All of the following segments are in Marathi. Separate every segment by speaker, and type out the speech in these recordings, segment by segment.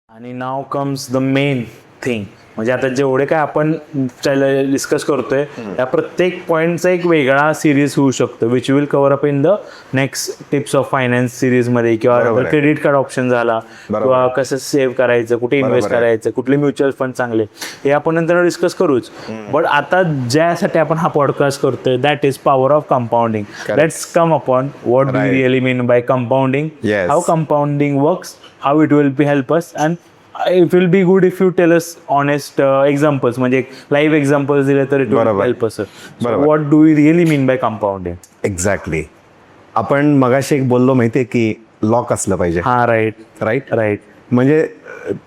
Speaker 1: आणि नाव कम्स द मेन थिंग. म्हणजे आता जेवढे काय आपण डिस्कस करतोय त्या प्रत्येक पॉईंटचा एक वेगळा सिरीज होऊ शकतो, which will cover up in the next tips of finance series मध्ये, किंवा क्रेडिट कार्ड ऑप्शन झाला, किंवा कसं सेव्ह करायचं, कुठे इन्व्हेस्ट करायचं, कुठले म्युच्युअल फंड चांगले, हे आपण नंतर डिस्कस करूच. बट आता ज्यासाठी आपण हा पॉडकास्ट करतोय that is power of compounding. Let's come upon what do really mean by compounding, how compounding works, how it will be help us, and it will be good if you tell us honest examples, म्हणजे live examples दिले तर it will help us. So what do we really mean by compounding?
Speaker 2: Exactly. आपण मगाशी एक बोललो माहितीये की लॉक असलं पाहिजे.
Speaker 1: हा, राईट.
Speaker 2: म्हणजे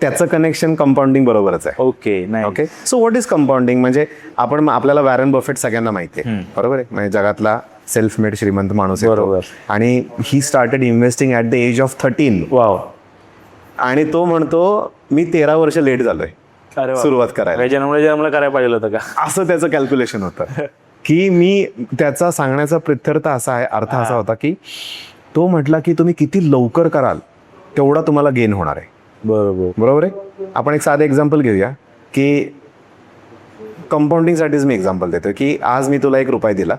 Speaker 2: त्याचं कनेक्शन कंपाऊंडिंग बरोबरच आहे.
Speaker 1: Okay.
Speaker 2: So what is compounding? म्हणजे आपल्याला वॉरेन बफेट सगळ्यांना माहिती आहे, बरोबर आहे, म्हणजे जगातला सेल्फ मेड श्रीमंत माणूस आहे.
Speaker 1: बरोबर.
Speaker 2: आणि he started investing at the age of 13.
Speaker 1: Wow.
Speaker 2: आणि तो म्हणतो मी 13 वर्ष लेट झालोय सुरुवात करायला.
Speaker 1: जन्मला करायला पाहिजे होतं का,
Speaker 2: असं त्याचं कॅल्क्युलेशन होतं. की मी त्याचा सांगण्याचा प्रत्यर्थ असा आहे, अर्थ असा होता की तो म्हटला की तुम्ही किती लवकर कराल तेवढा तुम्हाला गेन होणार आहे. बरोबर आहे. आपण एक साधं एक्झाम्पल घेऊया की कंपाऊंडिंगसाठीच मी एक्झाम्पल देतो की आज मी तुला ₹1 दिला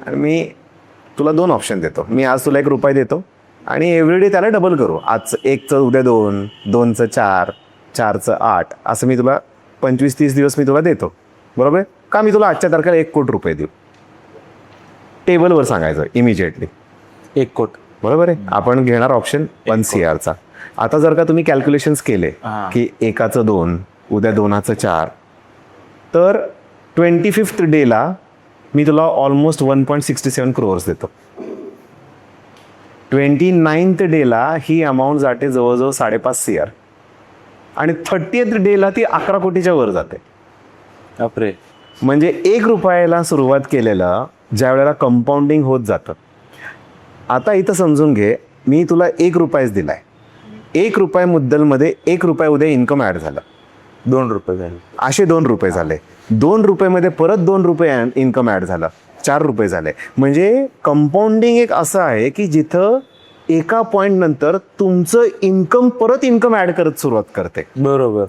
Speaker 2: आणि मी तुला 2 ऑप्शन देतो. मी आज तुला ₹1 देतो आणि एव्हरीडे त्याला डबल करू. आज 1चं उद्या 2, 2चं 4, 4चं 8, असं मी तुला 25-30 दिवस मी तुला देतो. बरोबर आहे का? मी तुला आजच्या तारखेला ₹1 कोटी देऊ. टेबलवर सांगायचं इमिजिएटली
Speaker 1: 1 कोटी.
Speaker 2: बरोबर आहे. आपण घेणार ऑप्शन 1 CR. आता जर का तुम्ही कॅल्क्युलेशन्स केले की 1चं 2, उद्या 2चं 4, तर 25th डेला मी तुला ऑलमोस्ट 1.67 crores देतो. 29th डेला ही अमाऊंट जाते जवळजवळ 5.5 CR आणि 30th डेला ती 11 कोटीच्या वर जाते.
Speaker 1: बापरे.
Speaker 2: म्हणजे ₹1 सुरुवात केलेलं ज्या वेळेला कंपाऊंडिंग होत जातं. आता इथं समजून घे, मी तुला ₹1 दिलाय. ₹1 मुद्दलमध्ये ₹1 उद्या इन्कम ॲड झालं,
Speaker 1: ₹2 झाले,
Speaker 2: असे ₹2 झाले. ₹2 मध्ये परत ₹2 इन्कम ॲड झालं, ₹4 झाले. म्हणजे कंपाऊंडिंग एक असं आहे की जिथं एका पॉईंट नंतर तुमचं इन्कम ॲड करत सुरुवात करते.
Speaker 1: बरोबर.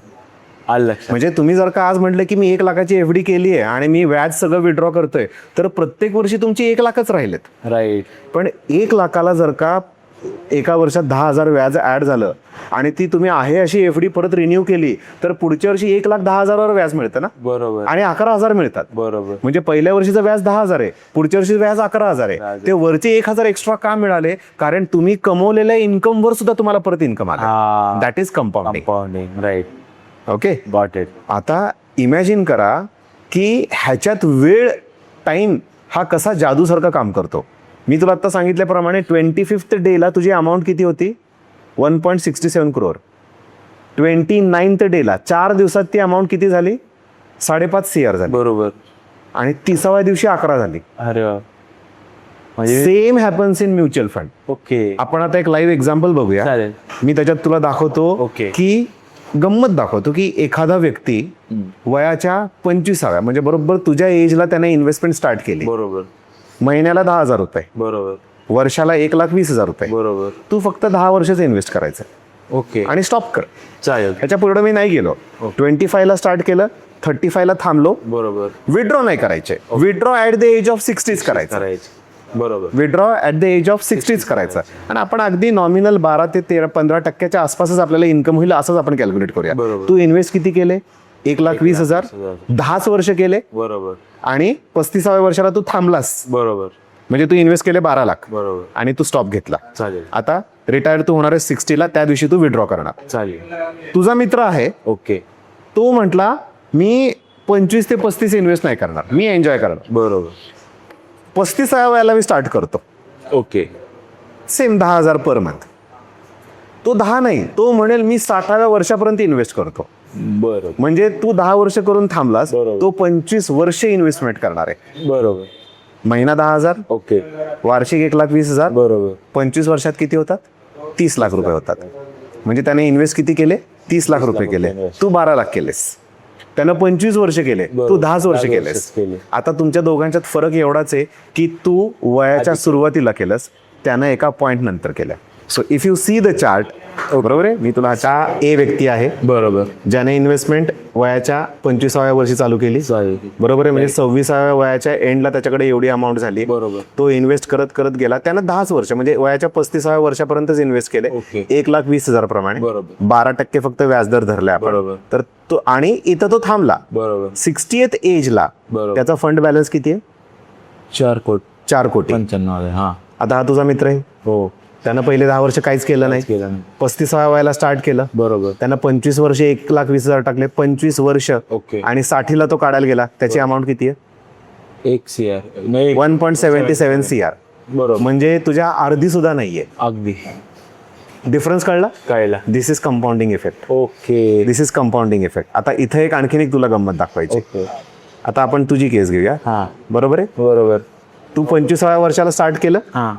Speaker 1: आलं.
Speaker 2: म्हणजे तुम्ही जर का आज म्हटलं की मी 1 लाखाची FD केली आहे आणि मी व्याज सगळं विड्रॉ करतोय, तर प्रत्येक वर्षी तुमची 1 लाखच राहिलेत.
Speaker 1: राईट.
Speaker 2: पण 1 लाखाला जर का एका वर्षात 10,000 व्याज ॲड झालं आणि ती तुम्ही आहे अशी FD परत रिन्यू केली, तर पुढच्या वर्षी 1,10,000 व्याज मिळतं ना.
Speaker 1: बरोबर.
Speaker 2: आणि 11,000 मिळतात.
Speaker 1: बरोबर.
Speaker 2: म्हणजे पहिल्या वर्षीचं व्याज 10,000 आहे, पुढच्या वर्षी व्याज 11,000 आहे. ते वरचे 1,000 एक्स्ट्रा का मिळाले? कारण तुम्ही कमवलेल्या इन्कमवर सुद्धा तुम्हाला परत इन्कम आला. That is compounding.
Speaker 1: Right.
Speaker 2: Okay,
Speaker 1: got it.
Speaker 2: आता इमॅजिन करा की ह्याच्यात वेळ, टाइम हा कसा जादूसारखं काम करतो. मी तुला आता सांगितल्याप्रमाणे 25th डेला तुझी अमाऊंट किती होती? 1.67 crore. 29th डेला 4 दिवसात ती अमाऊंट किती झाली? 5.5 CR झाली.
Speaker 1: बरोबर.
Speaker 2: आणि 30व्या दिवशी 11 झाली.
Speaker 1: अरे वा. म्हणजे
Speaker 2: same happens in mutual fund.
Speaker 1: Okay.
Speaker 2: आपण आता एक लाईव्ह एक्झाम्पल बघूया.
Speaker 1: चालेल.
Speaker 2: मी त्याच्यात तुला दाखवतो
Speaker 1: ओके.
Speaker 2: की गंमत दाखवतो की एखादा व्यक्ती वयाच्या 25व्या म्हणजे बरोबर तुझ्या एजला त्याने इन्व्हेस्टमेंट स्टार्ट केली.
Speaker 1: बरोबर.
Speaker 2: महिन्याला ₹10,000,
Speaker 1: बरोबर.
Speaker 2: वर्षाला ₹1,20,000.
Speaker 1: बरोबर.
Speaker 2: तू फक्त 10 वर्षाचं इन्व्हेस्ट करायचं
Speaker 1: ओके.
Speaker 2: आणि स्टॉप कर.
Speaker 1: चालेल.
Speaker 2: ह्याच्या पुढे मी नाही गेलो. 25ला स्टार्ट केलं, 35ला थांबलो.
Speaker 1: बरोबर.
Speaker 2: विड्रॉ नाही करायचे. Withdraw at the age of 60 करायचं.
Speaker 1: बरोबर.
Speaker 2: Withdraw at the age of 60 करायचं. आणि आपण अगदी नॉमिनल 12 ते 15% आसपासच आपल्याला इन्कम होईल असंच आपण कॅल्क्युलेट करूया. तू इन्व्हेस्ट किती केले? 1,20,000. 10 वर्ष केले.
Speaker 1: बरोबर.
Speaker 2: आणि 35व्या वर्षाला तू थांबलास.
Speaker 1: बरोबर.
Speaker 2: म्हणजे तू इन्व्हेस्ट केले 12 लाख.
Speaker 1: बरोबर.
Speaker 2: आणि तू स्टॉप घेतला.
Speaker 1: चालेल.
Speaker 2: आता रिटायर तू होणार आहे 60ला, त्या दिवशी तू विड्रॉ करणार.
Speaker 1: चालेल.
Speaker 2: तुझा मित्र आहे,
Speaker 1: ओके,
Speaker 2: तो म्हटला मी 25 ते 35 इन्व्हेस्ट नाही करणार, मी एन्जॉय करणार.
Speaker 1: बरोबर.
Speaker 2: 35व्या वयाला मी स्टार्ट करतो.
Speaker 1: ओके.
Speaker 2: Same 10,000 per month. तो 10 नाही, तो म्हणेल मी 60व्या वर्षापर्यंत इन्व्हेस्ट करतो.
Speaker 1: बरोबर.
Speaker 2: म्हणजे तू 10 वर्ष करून थांबलास,
Speaker 1: बरोबर.
Speaker 2: तो 25 वर्ष इन्व्हेस्टमेंट करणार आहे.
Speaker 1: बरोबर.
Speaker 2: महिना 10,000,
Speaker 1: ओके,
Speaker 2: वार्षिक 1,20,000.
Speaker 1: बरोबर.
Speaker 2: 25 वर्षात किती होतात? 30 लाख रुपये होतात. म्हणजे त्याने इन्व्हेस्ट किती केले? 30 लाख रुपये केले. तू 12 लाख केलेस. त्यानं 25 वर्ष केले, तू 10 वर्ष केलेस. आता तुमच्या दोघांच्यात फरक एवढाच आहे की तू वयाच्या सुरुवातीला केलंस, त्यानं एका पॉईंट नंतर केलं. So if you see the chart, बरोबर आहे. मी तुला आता ए व्यक्ती आहे
Speaker 1: बरोबर.
Speaker 2: ज्याने इन्व्हेस्टमेंट वयाच्या 25व्या वर्षी चालू केली.
Speaker 1: चालेल.
Speaker 2: बरोबर आहे. म्हणजे 26व्या वयाच्या एंडला त्याच्याकडे एवढी अमाऊंट झाली.
Speaker 1: बरोबर.
Speaker 2: तो इन्व्हेस्ट करत करत गेला. त्यानं 10 वर्ष म्हणजे वयाच्या 35व्या वर्षापर्यंतच इन्व्हेस्ट केले.
Speaker 1: ओके.
Speaker 2: 1,20,000 प्रमाणे.
Speaker 1: बरोबर.
Speaker 2: 12% फक्त व्याजदर धरले आपण.
Speaker 1: बरोबर.
Speaker 2: तर तो आणि इथं तो थांबला.
Speaker 1: बरोबर.
Speaker 2: 60th एजला
Speaker 1: बरोबर.
Speaker 2: त्याचा फंड बॅलन्स किती आहे?
Speaker 1: 4 कोटी
Speaker 2: 4 कोटी.
Speaker 1: 95. हा.
Speaker 2: आता हा तुझा मित्र आहे.
Speaker 1: हो.
Speaker 2: त्यानं पहिले 10 वर्ष काहीच केलं नाही.
Speaker 1: केलं नाही.
Speaker 2: 35व्या वयाला स्टार्ट केलं.
Speaker 1: बरोबर.
Speaker 2: त्यानं 25 वर्ष 1,20,000 टाकले. 25 वर्ष
Speaker 1: ओके.
Speaker 2: आणि 60ला तो काढायला गेला. त्याची अमाऊंट किती आहे?
Speaker 1: 1 CR नाही.
Speaker 2: 1.77 CR.
Speaker 1: बरोबर.
Speaker 2: म्हणजे तुझ्या अर्धी सुद्धा नाहीये.
Speaker 1: अगदी
Speaker 2: डिफरन्स कळला?
Speaker 1: कळला.
Speaker 2: This is compounding effect.
Speaker 1: Okay.
Speaker 2: This is compounding effect. आता इथं एक आणखीन एक तुला गंमत दाखवायची.
Speaker 1: ओके.
Speaker 2: आता आपण तुझी केस घेऊया.
Speaker 1: हा.
Speaker 2: बरोबर आहे.
Speaker 1: बरोबर.
Speaker 2: तू 25व्या वर्षाला स्टार्ट केलं.
Speaker 1: हा.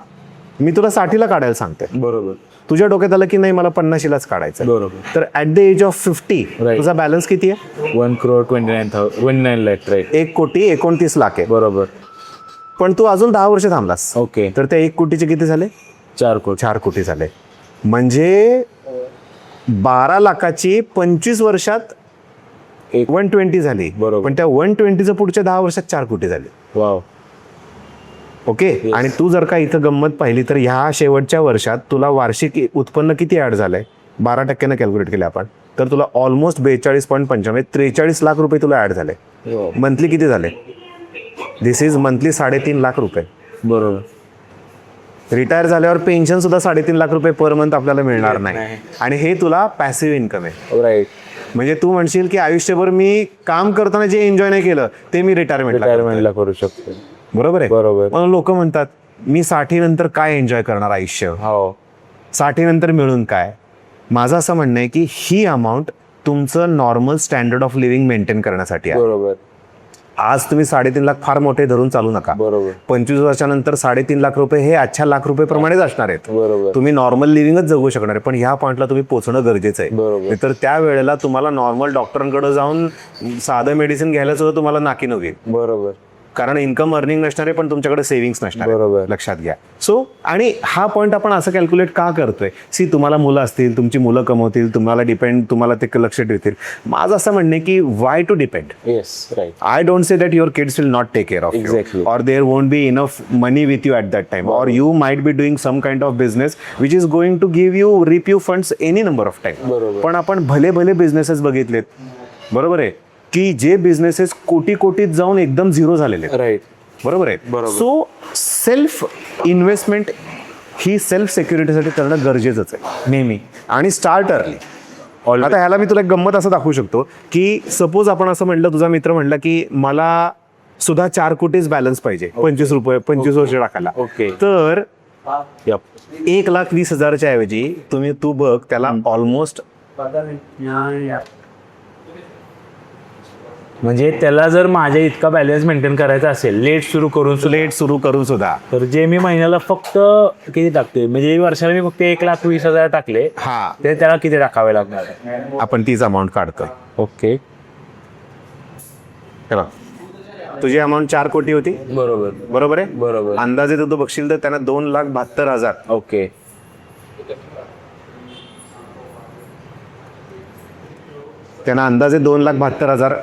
Speaker 2: मी तुला 60ला काढायला सांगते.
Speaker 1: बरोबर.
Speaker 2: तुझ्या डोक्यात आलं की नाही मला 50लाच काढायचं.
Speaker 1: बरोबर.
Speaker 2: तर at the age of 50
Speaker 1: Right.
Speaker 2: तुझा बॅलन्स किती आहे?
Speaker 1: 1,29 लाख. राईट.
Speaker 2: 1,29,00,000 आहे.
Speaker 1: बरोबर.
Speaker 2: पण तू अजून 10 वर्ष थांबलास.
Speaker 1: ओके.
Speaker 2: तर त्या 1 कोटीचे किती झाले?
Speaker 1: 4 कोटी.
Speaker 2: 4 कोटी झाले. म्हणजे 12 लाखाची 25 वर्षात 120 झाली.
Speaker 1: बरोबर.
Speaker 2: पण त्या 120चं पुढच्या 10 वर्षात 4 कोटी झाले.
Speaker 1: वाव.
Speaker 2: ओके. आणि तू जर का इथं गंमत पाहिली तर ह्या शेवटच्या वर्षात तुला वार्षिक उत्पन्न किती ऍड झालंय? 12% कॅल्क्युलेट केले आपण. तर तुला ऑलमोस्ट 42.95 43 लाख रुपये तुला ऍड झाले. मंथली किती झाले? दिस इज मंथली 3.5 लाख रुपये.
Speaker 1: बरोबर.
Speaker 2: रिटायर झाल्यावर पेन्शन सुद्धा 3.5 लाख रुपये पर मंथ आपल्याला मिळणार नाही. आणि हे तुला पॅसिव्ह इन्कम आहे.
Speaker 1: राईट.
Speaker 2: म्हणजे तू म्हणशील की आयुष्यभर मी काम करताना जे एन्जॉय नाही केलं ते मी
Speaker 1: रिटायरमेंटला करू शकतो.
Speaker 2: बरोबर आहे.
Speaker 1: बरोबर.
Speaker 2: मग लोक म्हणतात मी 60 नंतर काय एन्जॉय करणार आयुष्य?
Speaker 1: हो.
Speaker 2: 60 नंतर मिळून काय? माझं असं म्हणणं आहे की ही अमाऊंट तुमचं normal standard of living maintain करण्यासाठी आहे.
Speaker 1: बरोबर.
Speaker 2: आज तुम्ही 3.5 लाख फार मोठे धरून चालू नका.
Speaker 1: बरोबर.
Speaker 2: 25 वर्षानंतर 3.5 लाख रुपये हे आजच्या लाख रुपये प्रमाणेच असणार आहेत.
Speaker 1: बरोबर.
Speaker 2: तुम्ही नॉर्मल लिव्हिंगच जगू शकणार आहे. पण ह्या पॉईंटला तुम्ही पोहोचणं गरजेचं आहे.
Speaker 1: बरोबर.
Speaker 2: तर त्या वेळेला तुम्हाला नॉर्मल डॉक्टरांकडे जाऊन साधं मेडिसिन घ्यायला सुद्धा तुम्हाला नाकी नव्हे.
Speaker 1: बरोबर.
Speaker 2: कारण इन्कम अर्निंग नसणार आहे पण तुमच्याकडे सेव्हिंग्स नसणार आहे.
Speaker 1: बरोबर.
Speaker 2: लक्षात घ्या. सो आणि हा पॉईंट आपण असं कॅल्क्युलेट का करतोय? सी तुम्हाला मुलं असतील, तुमची मुलं कमवतील, तुम्हाला ते लक्ष ठेवतील. माझं असं म्हणणं आहे की why to depend?
Speaker 1: Yes. Right.
Speaker 2: I don't say that your kids will not take care of
Speaker 1: Exactly.
Speaker 2: you, or there won't be enough money with you at that time, or you might be doing some kind of business which is going to reap you funds any number of time.
Speaker 1: बरोबर.
Speaker 2: पण आपण भले बिझनेसेस बघितलेत. बरोबर आहे की जे बिझनेसेस कोटीत जाऊन एकदम झिरो झालेले आहेत.
Speaker 1: राईट.
Speaker 2: बरोबर आहे.
Speaker 1: बरोबर.
Speaker 2: सो सेल्फ इन्व्हेस्टमेंट ही सेल्फ सिक्युरिटीसाठी करणं गरजेचंच आहे
Speaker 1: नेहमी.
Speaker 2: आणि स्टार्ट अर्ली. आता ह्याला मी तुला एक गंमत असं दाखवू शकतो की सपोज आपण असं म्हणलं, तुझा मित्र म्हणला की मला सुद्धा 4 कोटीच बॅलन्स पाहिजे 25 वर्ष टाकायला.
Speaker 1: ओके.
Speaker 2: तर
Speaker 1: यप.
Speaker 2: 1,20,000च्या ऐवजी तू बघ त्याला ऑलमोस्ट
Speaker 1: म्हणजे त्याला जर माझ्या इतका बॅलन्स मेंटेन करायचा असेल लेट सुरू करून
Speaker 2: सुद्धा
Speaker 1: तर जे मी महिन्याला फक्त किती टाकते, म्हणजे वर्षाला मी फक्त 1,20,000 टाकले
Speaker 2: हा
Speaker 1: ते त्याला किती टाकावे लागणार?
Speaker 2: आपण तीच अमाऊंट काढतोय.
Speaker 1: ओके.
Speaker 2: हे बघ तुझी अमाऊंट 4 कोटी होती. बरोबर आहे.
Speaker 1: बरोबर.
Speaker 2: अंदाजे तू बघशील तर त्यांना 2,72,000.
Speaker 1: ओके.
Speaker 2: त्यांना अंदाजे 2,72,000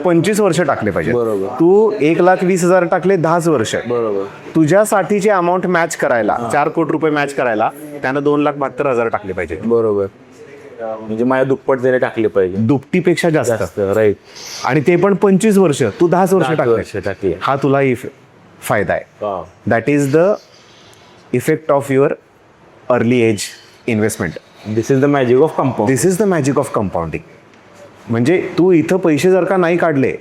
Speaker 2: 25 वर्ष टाकले पाहिजे.
Speaker 1: बरोबर.
Speaker 2: तू 1,20,000 टाकले 10 वर्ष.
Speaker 1: बरोबर.
Speaker 2: तुझ्यासाठीची अमाऊंट मॅच करायला 4 कोटी रुपये मॅच करायला त्यानं 2,72,000 टाकले पाहिजे.
Speaker 1: बरोबर. म्हणजे माझ्या दुप्पट जरी टाकले पाहिजे.
Speaker 2: दुपटीपेक्षा जास्त.
Speaker 1: राईट.
Speaker 2: आणि ते पण 25 वर्ष. तू 10 वर्ष
Speaker 1: टाकले.
Speaker 2: हा तुला फायदा आहे. That is the effect of your early age investment.
Speaker 1: This is the magic of compound.
Speaker 2: This is the magic of compounding. म्हणजे तू इथं पैसे जर का नाही काढले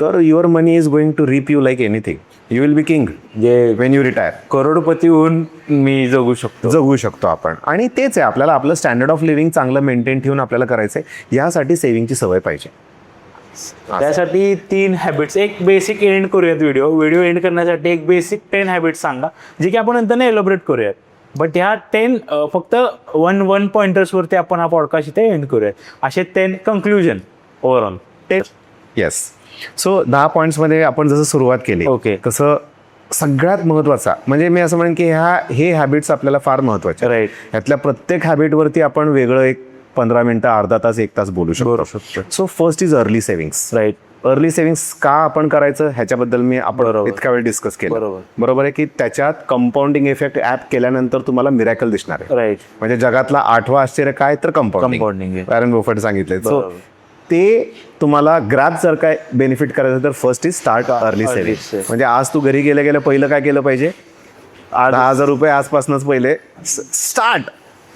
Speaker 2: तर your money is going to reap you like anything. You will be king
Speaker 1: जे
Speaker 2: वेन यू रिटायर.
Speaker 1: करोडपती होऊन मी जगू शकतो
Speaker 2: आपण. आणि तेच आहे, आपल्याला आपलं स्टँडर्ड ऑफ लिव्हिंग चांगलं मेंटेन ठेवून आपल्याला करायचं आहे. यासाठी सेव्हिंगची सवय पाहिजे.
Speaker 1: त्यासाठी 3 हॅबिट्स, एक बेसिक एंड करूयात. व्हिडिओ एंड करण्यासाठी एक बेसिक 10 हॅबिट्स सांगा जे की आपण नंतर एलोबरेट करूयात. बट ह्या 10 फक्त वन पॉइंटर्सवरती आपण हा पॉडकास्ट इथे एंड करूयात. असे 10 कंक्लुजन ओव्हरऑल.
Speaker 2: येस. सो 10 पॉईंट्समध्ये आपण जसं सुरुवात केली
Speaker 1: ओके.
Speaker 2: कसं सगळ्यात महत्वाचा म्हणजे मी असं म्हणेन की हे हॅबिट्स आपल्याला फार महत्वाचे
Speaker 1: राईट.
Speaker 2: यातल्या प्रत्येक हॅबिटवरती आपण वेगळं एक 15 मिनिटं, अर्धा तास, 1 तास बोलू शकतो. So first is early savings.
Speaker 1: Right.
Speaker 2: Early savings का आपण करायचं ह्याच्याबद्दल मी आपण
Speaker 1: बरोबर.
Speaker 2: इतका वेळ डिस्कस केलं.
Speaker 1: बरोबर.
Speaker 2: बरोबर आहे की त्याच्यात कंपाऊंडिंग इफेक्ट ऍप केल्यानंतर तुम्हाला मिरॅकल दिसणार आहे.
Speaker 1: राईट.
Speaker 2: म्हणजे जगातला 8वं आश्चर्य काय तर
Speaker 1: Compounding
Speaker 2: कंपाऊंडिंग.
Speaker 1: आहे.
Speaker 2: वॉरेन बफेट सांगितले. सो
Speaker 1: बरोबर.
Speaker 2: ते तुम्हाला ग्रॅब जर काय बेनिफिट करायचं तर first is start early
Speaker 1: early
Speaker 2: saving.
Speaker 1: saving.
Speaker 2: म्हणजे आज तू घरी गेल्या गेल्या पहिलं काय केलं पाहिजे, 10,000 रुपये आजपासूनच पहिले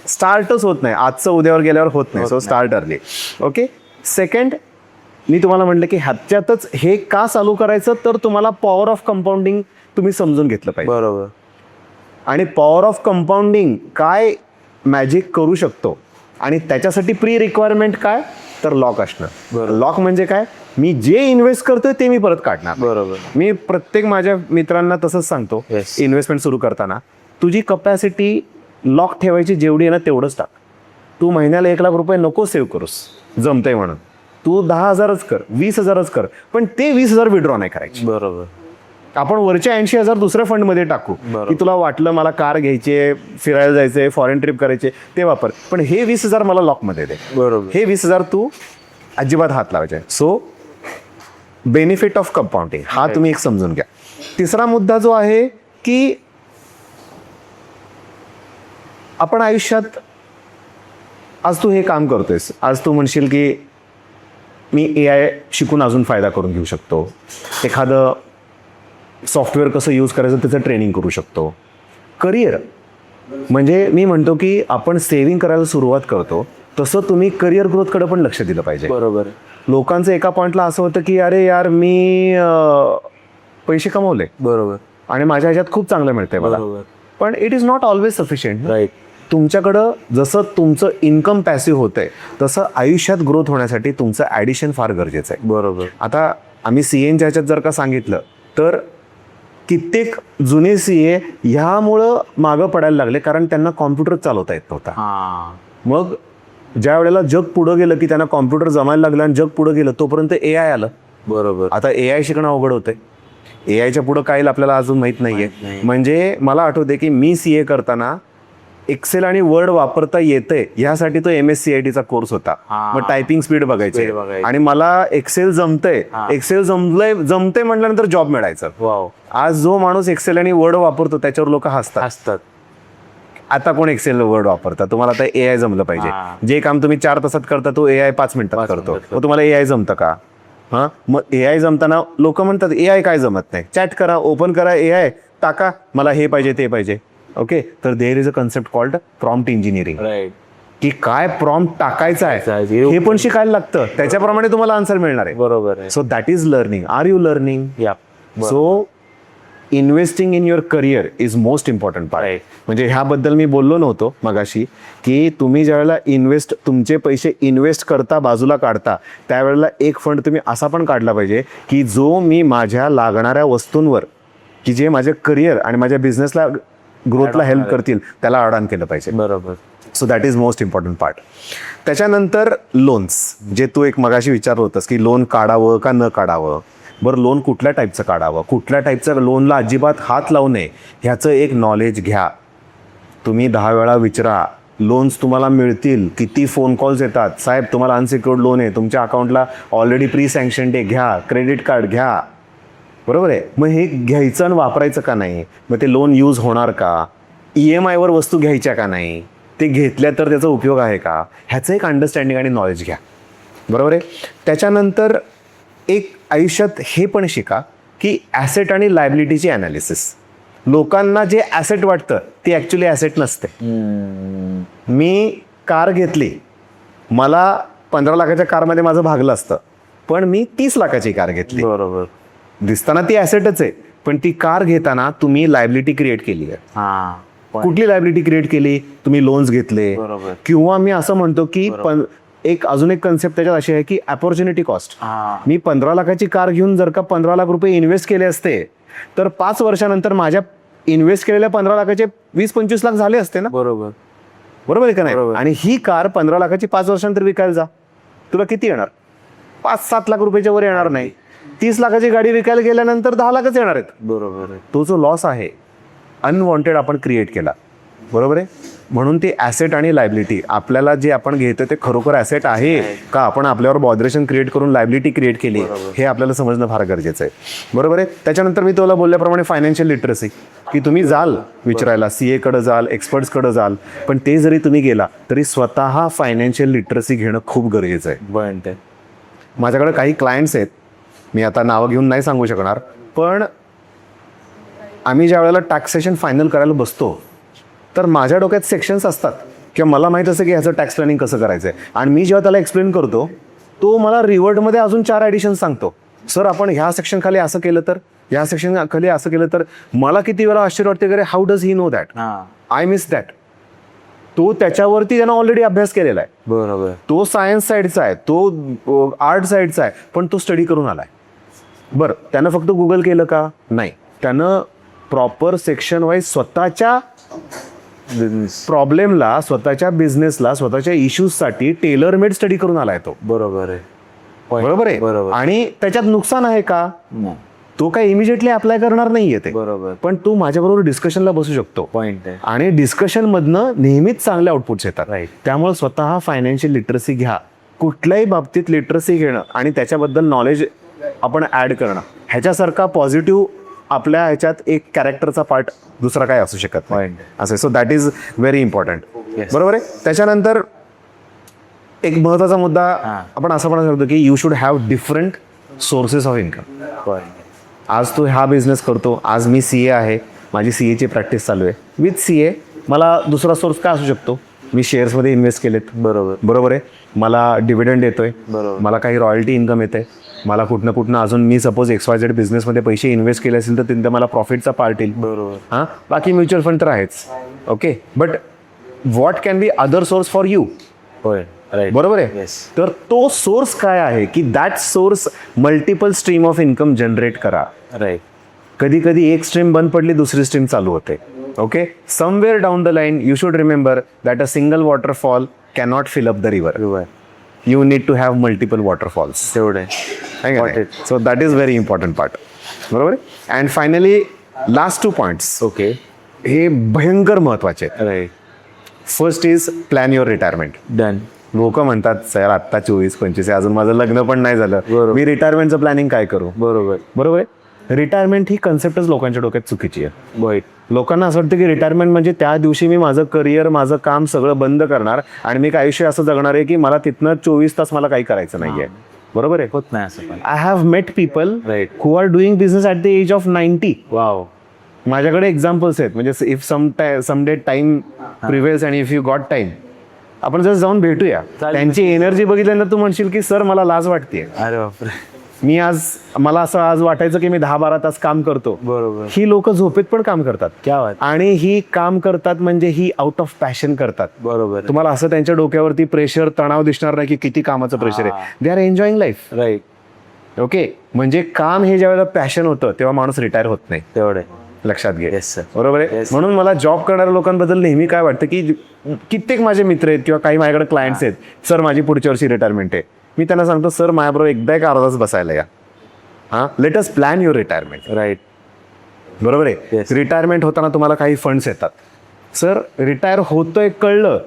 Speaker 2: स्टार्टच होत नाही, आजचं उद्यावर गेल्यावर होत नाही. So start early. Okay. Second, मी तुम्हाला म्हटलं की ह्याच्यातच हे का चालू करायचं तर तुम्हाला पॉवर ऑफ कंपाऊंडिंग तुम्ही समजून घेतलं पाहिजे.
Speaker 1: बरोबर.
Speaker 2: आणि पॉवर ऑफ कंपाऊंडिंग काय मॅजिक करू शकतो आणि त्याच्यासाठी प्री रिक्वायरमेंट काय तर लॉक असणं.
Speaker 1: बरोबर.
Speaker 2: लॉक म्हणजे काय, मी जे इन्व्हेस्ट करतोय ते मी परत काढणार.
Speaker 1: बरोबर.
Speaker 2: मी प्रत्येक माझ्या मित्रांना तसंच सांगतो,
Speaker 1: Yes.
Speaker 2: इन्व्हेस्टमेंट सुरू करताना तुझी कपॅसिटी लॉक ठेवायची जेवढी आहे ना तेवढंच टाक. तू महिन्याला 1 लाख रुपये नको सेव्ह करूस जमतंय म्हणून. तू 10,000च कर, 20,000च कर, पण ते 20,000 विड्रॉ नाही करायचे.
Speaker 1: बरोबर.
Speaker 2: आपण वरचे 80,000 दुसऱ्या फंडमध्ये टाकू
Speaker 1: बरोबर.
Speaker 2: की तुला वाटलं मला कार घ्यायची, फिरायला जायचंय, फॉरेन ट्रिप करायचे, ते वापर, पण हे 20,000 मला लॉकमध्ये दे.
Speaker 1: बरोबर.
Speaker 2: हे 20,000 तू अजिबात हात लावायचे. सो बेनिफिट ऑफ कंपाऊंडिंग हा तुम्ही एक समजून घ्या. तिसरा मुद्दा जो आहे की आपण आयुष्यात आज तू हे काम करतोयस, आज तू म्हणशील की मी AI शिकून अजून फायदा करून घेऊ शकतो, एखादं सॉफ्टवेअर कसं यूज करायचं त्याचं ट्रेनिंग करू शकतो. करिअर म्हणजे मी म्हणतो की आपण सेव्हिंग करायला सुरुवात करतो तसं तुम्ही करिअर ग्रोथकडे पण लक्ष दिलं पाहिजे.
Speaker 1: बरोबर.
Speaker 2: लोकांचं एका पॉईंटला असं होतं की अरे यार मी पैसे कमवले
Speaker 1: बरोबर.
Speaker 2: आणि माझ्या ह्याच्यात खूप चांगलं मिळतंय मला,
Speaker 1: बरोबर.
Speaker 2: पण it is not always sufficient.
Speaker 1: Right.
Speaker 2: तुमच्याकडं जसं तुमचं इन्कम पॅसिव्ह होतंय तसं आयुष्यात ग्रोथ होण्यासाठी तुमचं ॲडिशन फार गरजेचं आहे.
Speaker 1: बरोबर.
Speaker 2: आता आम्ही CAच्या ह्याच्यात जर का सांगितलं तर कित्येक जुने CA ह्यामुळं मागं पडायला लागले कारण त्यांना कॉम्प्युटर चालवता येत नव्हता.
Speaker 1: हा.
Speaker 2: मग ज्या वेळेला जग पुढं गेलं की त्यांना कॉम्प्युटर जमायला लागलं आणि जग पुढं गेलं तोपर्यंत AI आलं.
Speaker 1: बरोबर.
Speaker 2: आता AI शिकणं अवघड होतंय. AIच्या पुढं काय येईल आपल्याला अजून माहित नाहीये. म्हणजे मला आठवते की मी CA करताना एक्सेल आणि वर्ड वापरता येतंय ह्यासाठी तो MSCITचा कोर्स होता.
Speaker 1: हा.
Speaker 2: मग टायपिंग स्पीड बघायचे
Speaker 1: Speed बघायची.
Speaker 2: आणि मला एक्सेल जमतंय, एक्सेल जमतंय म्हटल्यानंतर जॉब मिळायचं.
Speaker 1: वाव.
Speaker 2: आज जो माणूस एक्सेल आणि वर्ड वापरतो त्याच्यावर लोक हसतात.
Speaker 1: असतात.
Speaker 2: आता कोण एक्सेल वर्ड वापरता, तुम्हाला आता AI जमलं पाहिजे.
Speaker 1: हा.
Speaker 2: जे काम तुम्ही 4 तासात करता तो AI 5 मिनिटात
Speaker 1: 5
Speaker 2: करतो.
Speaker 1: मिनिटात
Speaker 2: मग तुम्हाला AI जमतं का? हां, मग AI जमताना लोक म्हणतात AI काय जमत नाही, चॅट करा, ओपन करा, AI टाका, मला हे पाहिजे ते पाहिजे. ओके, तर there is a concept called prompt engineering.
Speaker 1: Right.
Speaker 2: की काय प्रॉम्प्ट टाकायचं आहे हे पण शिकायला लागतं, त्याच्याप्रमाणे तुम्हाला आन्सर मिळणार आहे.
Speaker 1: बरोबर आहे.
Speaker 2: So that is learning. Are you learning?
Speaker 1: Yeah.
Speaker 2: So investing in your career is most important part.
Speaker 1: Right.
Speaker 2: म्हणजे ह्याबद्दल मी बोललो नव्हतो मगाशी की तुम्ही ज्यावेळेला तुमचे पैसे इन्व्हेस्ट करता, बाजूला काढता, त्यावेळेला एक फंड तुम्ही असा पण काढला पाहिजे की जो मी माझ्या लागणाऱ्या वस्तूंवर की जे माझे करिअर आणि माझ्या बिझनेसला ग्रोथला हेल्प करतील त्याला ॲड ऑन केलं पाहिजे.
Speaker 1: बरोबर.
Speaker 2: So that is most important part. त्याच्यानंतर लोन्स, जे तू एक मगाशी विचारलं होतंस की लोन काढावं का न काढावं. बरं, लोन कुठल्या टाईपचं काढावं, कुठल्या टाईपचं लोनला अजिबात हात लावू नये ह्याचं एक नॉलेज घ्या. तुम्ही 10 वेळा विचारा, लोन्स तुम्हाला मिळतील. किती फोन कॉल्स येतात, साहेब तुम्हाला अनसिक्युअर्ड लोन आहे, तुमच्या अकाउंटला ऑलरेडी प्री सँक्शन डे, घ्या क्रेडिट कार्ड घ्या. बरोबर आहे. मग हे घ्यायचं आणि वापरायचं का नाही, मग ते लोन यूज होणार का, EMIवर वस्तू घ्यायच्या का नाही, ते घेतल्या तर त्याचा उपयोग आहे का, ह्याचं एक अंडरस्टँडिंग आणि नॉलेज घ्या. बरोबर आहे. त्याच्यानंतर एक आयुष्यात हे पण शिका की ॲसेट आणि लायबिलिटीची ॲनालिसिस. लोकांना जे ॲसेट वाटतं ते ॲक्च्युली ॲसेट नसते. मी कार घेतली, मला 15 लाखाच्या कारमध्ये माझं भागलं असतं, पण मी 30 लाखाची कार घेतली.
Speaker 1: बरोबर.
Speaker 2: दिसताना ती ॲसेटच आहे, पण ती कार घेताना तुम्ही लायबिलिटी क्रिएट केली आहे.
Speaker 1: हा.
Speaker 2: कुठली लायबिलिटी क्रिएट केली, तुम्ही लोन्स घेतले.
Speaker 1: बरोबर.
Speaker 2: किंवा मी असं म्हणतो की अजून एक कन्सेप्ट त्याच्यात अशी आहे की अपॉर्च्युनिटी कॉस्ट. मी 15 लाखाची कार घेऊन जर का 15 लाख रुपये इन्व्हेस्ट केले असते तर 5 वर्षानंतर माझ्या इन्व्हेस्ट केलेल्या 15 लाखाचे 20-25 लाख झाले असते ना.
Speaker 1: बरोबर.
Speaker 2: बरोबर आहे का नाही.
Speaker 1: बरोबर.
Speaker 2: आणि ही कार 15 लाखाची 5 वर्षानंतर विकायला जा, तुला किती येणार, 5-7 लाख रुपयाच्या वर येणार नाही. 30 लाखाची गाडी विकायला गेल्यानंतर 10 लाखच येणार आहेत.
Speaker 1: बरोबर आहे.
Speaker 2: तो जो लॉस आहे अनवॉन्टेड आपण क्रिएट केला, बरोबर आहे. म्हणून ते ॲसेट आणि लायबिलिटी, आपल्याला जे आपण घेतो ते खरोखर ॲसेट आहे का आपण आपल्यावर बॉदरेशन क्रिएट करून लायबिलिटी क्रिएट केली, हे आपल्याला समजणं फार गरजेचं आहे, बरोबर आहे. त्याच्यानंतर मी तुला बोलल्याप्रमाणे फायनान्शियल लिटरसी, की तुम्ही जाल विचारायला, CA कडे जाल, एक्सपर्ट्सकडे जाल, पण ते जरी तुम्ही गेला तरी स्वतः फायनान्शियल लिटरसी घेणं खूप गरजेचं आहे.
Speaker 1: पॉईंट आहे.
Speaker 2: माझ्याकडे काही क्लायंट्स आहेत, मी आता नावं घेऊन नाही सांगू शकणार, पण आम्ही ज्या वेळेला टॅक्सेशन फायनल करायला बसतो तर माझ्या डोक्यात सेक्शन्स असतात किंवा मला माहीत असतं की ह्याचं टॅक्स प्लॅनिंग कसं करायचं आहे, आणि मी जेव्हा त्याला एक्सप्लेन करतो तो मला रिवर्टमध्ये अजून 4 ॲडिशन सांगतो. सर आपण ह्या सेक्शन खाली असं केलं तर, ह्या सेक्शन खाली असं केलं तर. मला किती वेळा आश्चर्य वाटते, अरे how does he know that, I miss that. तो त्याच्यावरती त्यानं ऑलरेडी अभ्यास केलेला आहे.
Speaker 1: बरोबर.
Speaker 2: तो सायन्स साईडचा आहे, तो आर्ट साईडचा आहे, पण तो स्टडी करून आलाय. बरं, त्यानं फक्त गुगल केलं का? नाही, त्यानं प्रॉपर सेक्शन वाईज स्वतःच्या प्रॉब्लेमला, स्वतःच्या बिझनेसला, स्वतःच्या इश्यूजसाठी टेलर मेड स्टडी करून आलाय तो.
Speaker 1: बरोबर आहे.
Speaker 2: बरोबर आहे.
Speaker 1: बरोबर.
Speaker 2: आणि त्याच्यात नुकसान आहे का? तो काय इमिजिएटली अप्लाय करणार नाहीये ते,
Speaker 1: बरोबर,
Speaker 2: पण तू माझ्याबरोबर डिस्कशनला बसू शकतो.
Speaker 1: पॉईंट आहे.
Speaker 2: आणि डिस्कशन मधनं नेहमीच चांगले आउटपुट्स येतात.
Speaker 1: राईट.
Speaker 2: त्यामुळे स्वतः फायनान्शियल लिटरसी घ्या. कुठल्याही बाबतीत लिटरसी घेणं आणि त्याच्याबद्दल नॉलेज आपण ऍड करणं, ह्याच्यासारखा पॉझिटिव्ह आपल्या ह्याच्यात एक कॅरेक्टरचा पार्ट दुसरा काय असू शकत नाही. असं, so that is very important. बरोबर आहे. त्याच्यानंतर एक महत्वाचा मुद्दा आपण असं पण सांगतो की you should have different sources of income. आज तू हा बिझनेस करतो, आज मी CA आहे, माझी CA ची प्रॅक्टिस चालू आहे. विथ CA मला दुसरा सोर्स काय असू शकतो? मी शेअर्समध्ये इन्व्हेस्ट केलेत, बरोबर आहे, मला डिव्हिडंड येतोय, मला काही रॉयल्टी इन्कम येते, मला कुठनं अजून मी सपोज XYZ बिझनेसमध्ये पैसे इन्व्हेस्ट केले असेल तर तिथं मला प्रॉफिटचा पार्ट येईल.
Speaker 1: बरोबर.
Speaker 2: हां, बाकी म्युच्युअल फंड तर आहेच. Okay, but what can be other source for you? बरोबर आहे. तर तो सोर्स काय आहे की that source multiple stream of income generate करा.
Speaker 1: राईट.
Speaker 2: कधी कधी एक स्ट्रीम बंद पडली, दुसरी स्ट्रीम चालू होते. Okay, somewhere down the line you should remember that a single waterfall cannot fill up the river. You need to have multiple waterfalls.
Speaker 1: तेवढे.
Speaker 2: So that is very important part. बरोबर आहे. And finally last 2 points,
Speaker 1: okay,
Speaker 2: हे भयंकर महत्वाचे आहेत.
Speaker 1: Right.
Speaker 2: First is plan your retirement.
Speaker 1: Done.
Speaker 2: लोक म्हणतात सर आत्ता 24-25 आहे, अजून माझं लग्न पण नाही झालं, मी रिटायरमेंटचं प्लॅनिंग काय करू? बरोबर आहे. रिटायरमेंट ही कन्सेप्टच लोकांच्या डोक्यात चुकीची आहे. लोकांना असं वाटतं की रिटायरमेंट म्हणजे त्या दिवशी मी माझं करिअर, माझं काम सगळं बंद करणार आणि मी आयुष्य असं जगणार आहे की मला तिथनं 24 तास मला काही करायचं नाहीये. बरोबर आहे.
Speaker 1: होत नाही असं.
Speaker 2: I have met people
Speaker 1: Right.
Speaker 2: Who are doing business at the age of 90.
Speaker 1: Wow.
Speaker 2: माझ्याकडे एक्झाम्पल्स आहेत. म्हणजे if some day time prevails and if you got time, आपण जर जाऊन भेटूया. त्यांची एनर्जी बघितल्यानंतर तू म्हणशील की सर मला लाज वाटते.
Speaker 1: अरे बापरे.
Speaker 2: मला असं आज वाटायचं की मी 10-12 तास काम करतो.
Speaker 1: बरोबर.
Speaker 2: ही लोक झोपेत पण काम करतात.
Speaker 1: क्या बात.
Speaker 2: आणि ही काम करतात म्हणजे ही आउट ऑफ पॅशन करतात.
Speaker 1: बरोबर.
Speaker 2: तुम्हाला असं त्यांच्या डोक्यावरती प्रेशर, तणाव दिसणार नाही की किती कामाचं प्रेशर आहे. They are enjoying life.
Speaker 1: Right.
Speaker 2: Okay, म्हणजे काम हे ज्या वेळेला पॅशन होतं तेव्हा माणूस रिटायर होत नाही.
Speaker 1: तेवढे
Speaker 2: लक्षात घे.
Speaker 1: Yes sir.
Speaker 2: बरोबर आहे. म्हणून मला जॉब करणाऱ्या लोकांबद्दल नेहमी काय वाटतं की कित्येक माझे मित्र आहेत किंवा काही माझ्याकडे क्लायंट्स आहेत, सर माझी पुढच्या वर्षी रिटायरमेंट आहे. मी त्यांना सांगतो सर माझ्याबरोबर एकदा एक अर्धा तास बसायला या. हां, let us plan your retirement.
Speaker 1: Right.
Speaker 2: बरोबर आहे. रिटायरमेंट होताना तुम्हाला काही फंड्स येतात. सर रिटायर होतोय कळलं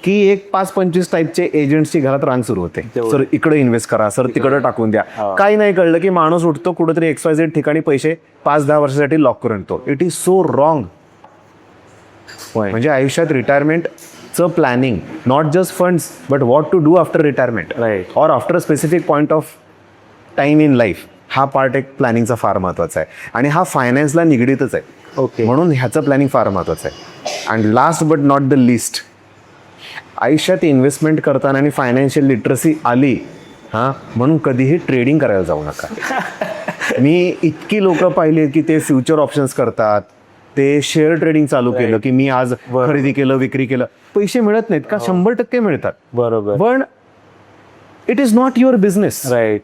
Speaker 2: की एक 5-25 टाईपचे एजंट्सची घरात रांग सुरू होते. सर इकडे इन्व्हेस्ट करा, सर तिकडे टाकून द्या. काही नाही कळलं की माणूस उठतो कुठेतरी XYZ ठिकाणी पैसे 5-10 वर्षासाठी लॉक करून येतो. It is so wrong. म्हणजे आयुष्यात रिटायरमेंटचं planning, not just funds but what to do after retirement or after a specific point of time in life, हा पार्ट एक प्लॅनिंगचा फार महत्वाचा आहे. आणि हा फायनान्सला निगडीतच आहे.
Speaker 1: ओके.
Speaker 2: म्हणून ह्याचं प्लॅनिंग फार महत्वाचं आहे. And last but not the list, आयुष्यात इन्व्हेस्टमेंट करताना आणि फायनान्शियल लिटरसी आली म्हणून कधीही ट्रेडिंग करायला जाऊ नका. मी इतकी लोक पाहिली की ते फ्युचर ऑप्शन्स करतात, ते शेअर ट्रेडिंग चालू केलं की मी आज खरेदी केलं, विक्री केलं, पैसे मिळत नाहीत का? 100% मिळतात.
Speaker 1: बरोबर.
Speaker 2: पण it is not your business.
Speaker 1: Right.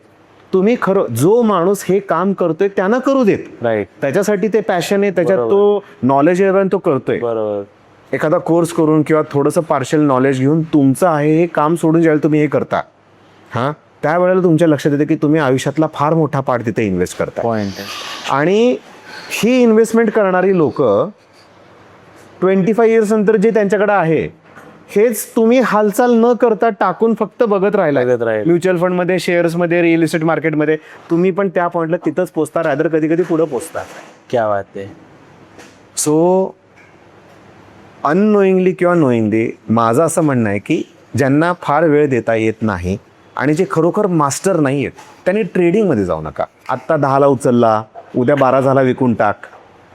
Speaker 2: तुम्ही खरं, जो माणूस हे काम करतोय त्यांना करू देत.
Speaker 1: राईट.
Speaker 2: त्याच्यासाठी ते पॅशन आहे, त्याच्यात तो नॉलेज आहे, तो करतोय.
Speaker 1: बरोबर.
Speaker 2: एखादा कोर्स करून किंवा थोडंसं पार्शल नॉलेज घेऊन तुमचं आहे हे काम सोडून ज्यावेळेला तुम्ही हे करता, त्यावेळेला तुमच्या लक्षात येते की तुम्ही आयुष्यातला फार मोठा पार्ट तिथे इन्व्हेस्ट करता.
Speaker 1: पॉइंट आहे.
Speaker 2: आणि ही इन्व्हेस्टमेंट करणारी लोक 25 इयर्स नंतर जे त्यांच्याकडे आहे हेच तुम्ही हालचाल न करता टाकून फक्त बघत राहिला. म्युच्युअल फंडमध्ये, शेअर्समध्ये, रिअल इस्टेट मार्केटमध्ये तुम्ही पण त्या पॉईंटला तिथंच पोचता, रादर कधी कधी पुढं पोचता.
Speaker 1: क्या बात आहे.
Speaker 2: सो अननोईंगली किंवा नोईंगली माझं असं म्हणणं आहे की ज्यांना फार वेळ देता येत नाही आणि जे खरोखर मास्टर नाही आहेत त्यांनी ट्रेडिंगमध्ये जाऊ नका. आत्ता 10ला उचलला, उद्या 12 झाला विकून टाक,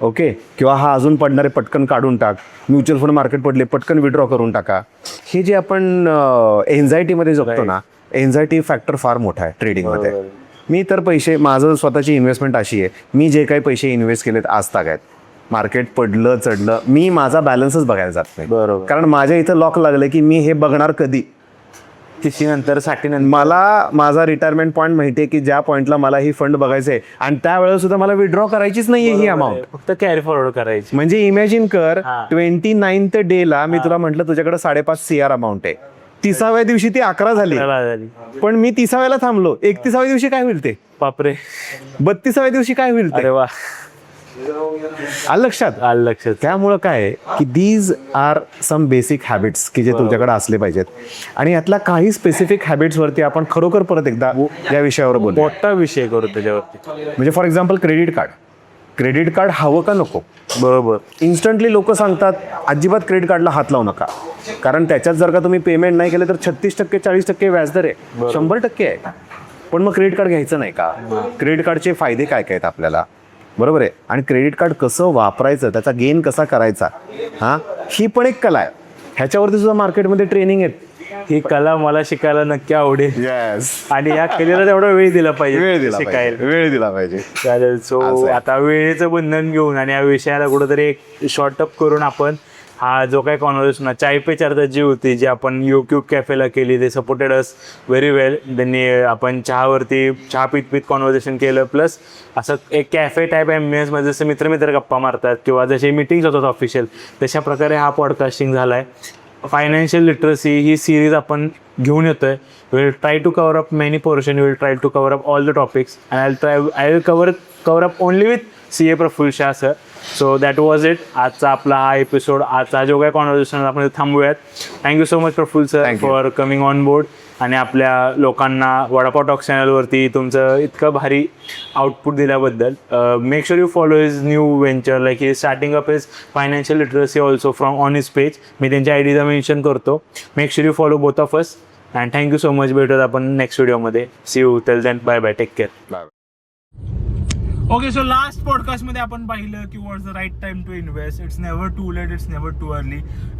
Speaker 2: ओके, किंवा हा अजून पडणारे पटकन काढून टाक. म्युच्युअल फंड मार्केट पडले पटकन विड्रॉ करून टाका. हे जे आपण एन्झायटीमध्ये जगतो ना, एन्झायटी फॅक्टर फार मोठा आहे ट्रेडिंगमध्ये. मी तर पैसे, माझं स्वतःची इन्व्हेस्टमेंट अशी आहे, मी जे काही पैसे इन्व्हेस्ट केलेत आज तागायत, मार्केट पडलं चढलं, मी माझा बॅलन्सच बघायला जात नाही.
Speaker 1: बरोबर.
Speaker 2: कारण माझ्या इथं लॉक लागलं की मी हे बघणार कधी,
Speaker 1: 30 नंतर 60 नंतर.
Speaker 2: मला माझा रिटायरमेंट पॉईंट माहिती आहे की ज्या पॉईंटला मला ही फंड बघायचं आहे आणि त्यावेळेला सुद्धा मला विड्रॉ करायचीच नाहीये ही अमाऊंट.
Speaker 1: फक्त कॅरी फॉरवर्ड करायची.
Speaker 2: म्हणजे इमॅजिन कर,
Speaker 1: हा.
Speaker 2: 29th डेला मी तुला म्हटलं तुझ्याकडे 5.5 CR अमाऊंट आहे, 30व्या दिवशी ती 11 झाली, पण मी 30व्याला थांबलो. 31व्या दिवशी काय होईल ते,
Speaker 1: बापरे,
Speaker 2: 32व्या दिवशी काय होईल ते.
Speaker 1: अरे वा,
Speaker 2: आलं लक्षात.
Speaker 1: लक्षात.
Speaker 2: त्यामुळं काय आहे की these are some basic habits की जे तुमच्याकडे असले पाहिजेत. आणि यातला काही स्पेसिफिक हॅबिट्सवरती आपण खरोखर परत एकदा या विषयावर बोलू.
Speaker 1: मोठा विषय करू त्याच्यावरती.
Speaker 2: म्हणजे फॉर एक्झाम्पल क्रेडिट कार्ड हवं का नको.
Speaker 1: बरोबर.
Speaker 2: इन्स्टंटली लोक सांगतात अजिबात क्रेडिट कार्डला हात लावू नका, कारण त्याच्यात जर का तुम्ही पेमेंट नाही केलं तर 36% 40% व्याजदर आहे, 100% आहे. पण मग क्रेडिट कार्ड घ्यायचं नाही का. क्रेडिट कार्डचे फायदे काय काय आहेत आपल्याला, बरोबर आहे. आणि क्रेडिट कार्ड कसं वापरायचं, त्याचा गेन कसा करायचा, हां, ही पण एक कला आहे. ह्याच्यावरती सुद्धा मार्केटमध्ये ट्रेनिंग आहेत.
Speaker 1: ही कला मला शिकायला नक्की आवडेल.
Speaker 2: येस.
Speaker 1: आणि या कलेला तेवढा वेळ दिला पाहिजे,
Speaker 2: वेळ दिला पाहिजे.
Speaker 1: चालेल. सो आता वेळेचं बंधन घेऊन आणि या विषयाला कुठंतरी एक शॉर्टअप करून आपण हा जो काही कॉन्व्हर्सेशन चाय पे चर्चा जी होती, जी आपण यूट्यूब कॅफेला केली, ते सपोर्टेड अस व्हेरी वेल. त्यांनी आपण चहा पीत कॉन्व्हर्सेशन केलं, प्लस असं एक कॅफे टाईप MBS मध्ये जसं मित्र गप्पा मारतात किंवा जसे मिटिंग्स होतात ऑफिशियल, तशा प्रकारे हा पॉडकास्टिंग झाला आहे. फायनान्शियल लिटरसी ही सिरीज आपण घेऊन येतोय. Will try to cover up many portion, will try to cover up all the topics and I will cover up only with CA Prafull Shah sir. So that was it. आजचा आपला हा एपिसोड, आजचा जो काही कॉन्व्हर्सेशन आपण थांबूयात. Thank you so much Prafull sir for coming on board. आणि आपल्या लोकांना वडापाव टॉक्स चॅनलवरती तुमचं इतकं भारी आउटपुट दिल्याबद्दल. Make sure you follow his new venture, like he starting up his financial literacy also from on his page. मी त्यांच्या IDचा मेन्शन करतो. Make sure you follow both of us and thank you so much. भेटूयात आपण नेक्स्ट व्हिडिओमध्ये. See you. Till then, bye bye, take care. Okay, so last पॉडकास्टमध्ये आपण पाहिलं की what's the right time to invest. It's never too late, it's never too early.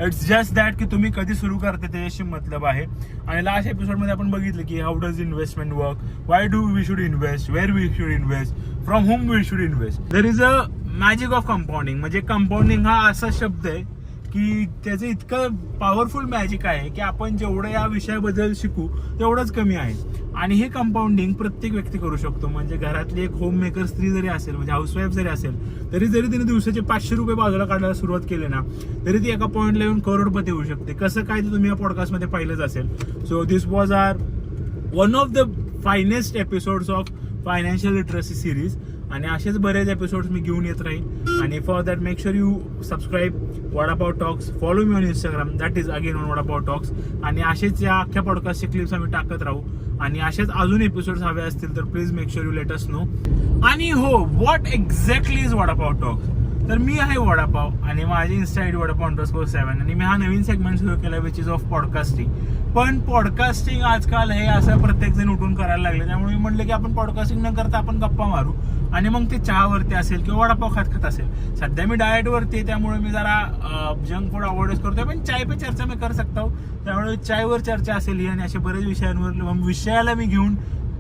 Speaker 1: It's just that की तुम्ही कधी सुरू करते त्याच्याशी मतलब आहे. आणि लास्ट एपिसोडमध्ये आपण बघितलं की how does investment work, why do we should invest, where we should invest, from home we should invest. There is a magic of compounding. म्हणजे कंपाऊंडिंग हा असा शब्द आहे की त्याचं इतकं पॉवरफुल मॅजिक आहे की आपण जेवढं या विषयाबद्दल शिकू तेवढंच कमी आहे. आणि हे कंपाऊंडिंग प्रत्येक व्यक्ती करू शकतो. म्हणजे घरातली एक होम मेकर स्त्री जरी असेल, म्हणजे हाऊसवाईफ जरी असेल, जरी तिने दिवसाचे 500 रुपये बाजूला काढायला सुरुवात केली ना, तरी ती एका पॉईंटला येऊन करोडपती होऊ शकते. कसं काय ते तुम्ही या पॉडकास्टमध्ये पाहिलंच असेल. So this was our one of the finest episodes of financial literacy series. आणि असेच बरेच एपिसोड्स मी घेऊन येत राहीन. आणि for that make sure you subscribe Vadapav talks, follow मी on Instagram, that is again on Vadapav talks. आणि असेच या अख्ख्या पॉडकास्टचे क्लिप्स आम्ही टाकत राहू. आणि असेच अजून एपिसोड्स हवे असतील तर please make sure you let us know. आणि हो, what exactly is vada pav talks. तर मी आहे वडापाव आणि माझी इन्स्टा ID वडापाव_7. आणि मी हा नवीन सेगमेंट सुरू केला विच इज ऑफ पॉडकास्टिंग. पण पॉडकास्टिंग आजकाल हे असं प्रत्येक जण उठून करायला लागले, त्यामुळे मी म्हटलं की आपण पॉडकास्टिंग न करता आपण गप्पा मारू. आणि मग ते चहावरती असेल किंवा वडापाव खात असेल. सध्या मी डाएटवरती आहे, त्यामुळे मी जरा जंक फूड अवॉइडच करतोय. पण चाय पे चर्चा मी करू शकतो, त्यामुळे चायवर चर्चा असेल ही. आणि अशा बऱ्याच विषयांवर विषयाला मी घेऊन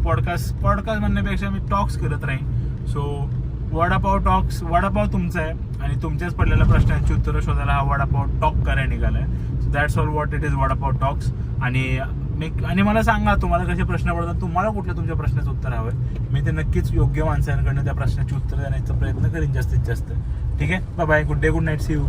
Speaker 1: पॉडकास्ट म्हणण्यापेक्षा मी टॉक्स करत राहीन. सो वडापाव टॉक्स, वडापाव तुमचा आहे आणि तुमच्याच पडलेल्या प्रश्नांची उत्तरं शोधायला हा वडापाव टॉक करायला निघालाय. So that's all what it is vada pav talks. आणि मला सांगा तुम्हाला कसे प्रश्न पडतात, तुम्हाला कुठल्या तुमच्या प्रश्नाचं उत्तर हवं. मी ते नक्कीच योग्य माणसांकडनं त्या प्रश्नाची उत्तर देण्याचा प्रयत्न करीन जास्तीत जास्त. ठीक आहे, bye bye, good day, good night, see you.